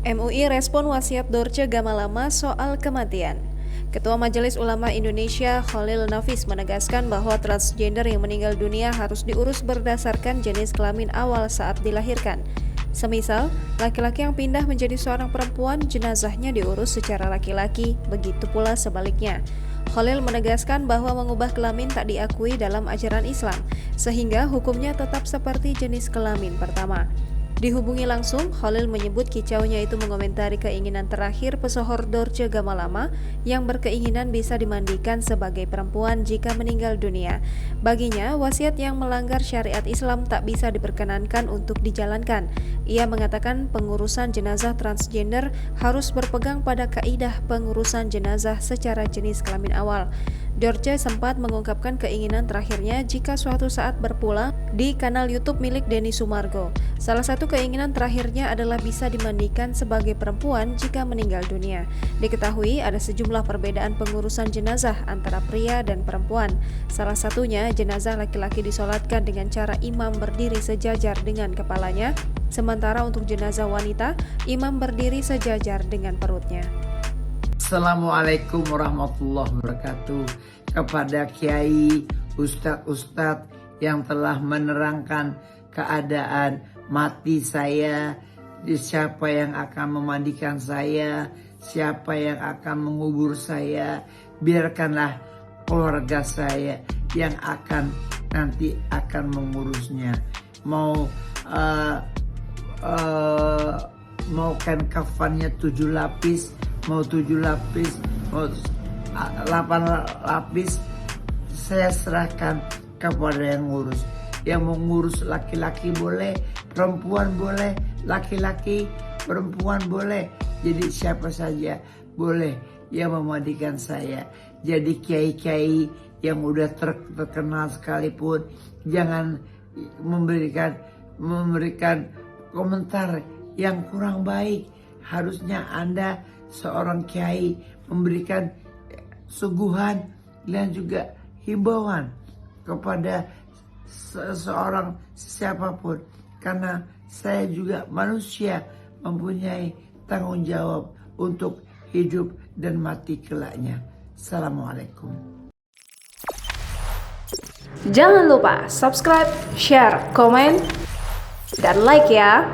MUI respon wasiat Dorce Gamalama soal kematian. Ketua Majelis Ulama Indonesia Khalil Nafis menegaskan bahwa transgender yang meninggal dunia harus diurus berdasarkan jenis kelamin awal saat dilahirkan. Semisal, laki-laki yang pindah menjadi seorang perempuan, jenazahnya diurus secara laki-laki, begitu pula sebaliknya. Khalil menegaskan bahwa mengubah kelamin tak diakui dalam ajaran Islam, sehingga hukumnya tetap seperti jenis kelamin pertama. Dihubungi langsung, Khalil menyebut kicaunya itu mengomentari keinginan terakhir pesohor Dorce Gamalama yang berkeinginan bisa dimandikan sebagai perempuan jika meninggal dunia. Baginya, wasiat yang melanggar syariat Islam tak bisa diperkenankan untuk dijalankan. Ia mengatakan pengurusan jenazah transgender harus berpegang pada kaidah pengurusan jenazah secara jenis kelamin awal. Dorce sempat mengungkapkan keinginan terakhirnya jika suatu saat berpulang di kanal YouTube milik Denny Sumargo. Salah satu keinginan terakhirnya adalah bisa dimandikan sebagai perempuan jika meninggal dunia. Diketahui ada sejumlah perbedaan pengurusan jenazah antara pria dan perempuan. Salah satunya, jenazah laki-laki disolatkan dengan cara imam berdiri sejajar dengan kepalanya, sementara untuk jenazah wanita, imam berdiri sejajar dengan perutnya. Assalamualaikum warahmatullahi wabarakatuh. Kepada kiai, ustadz-ustadz yang telah menerangkan keadaan mati saya, siapa yang akan memandikan saya, siapa yang akan mengubur saya, biarkanlah keluarga saya yang nanti akan mengurusnya. Mau kan kafannya 7 lapis, mau 7 lapis, mau 8 lapis, saya serahkan kepada yang ngurus. Yang mau ngurus laki-laki boleh, perempuan boleh, laki-laki, perempuan boleh. Jadi siapa saja boleh yang memandikan saya. Jadi kiai-kiai yang udah terkenal sekalipun jangan memberikan komentar yang kurang baik. Harusnya Anda seorang kiai memberikan suguhan dan juga himbauan kepada seseorang siapapun, karena saya juga manusia mempunyai tanggung jawab untuk hidup dan mati kelaknya. Assalamualaikum. Jangan lupa subscribe, share, komen, dan like ya.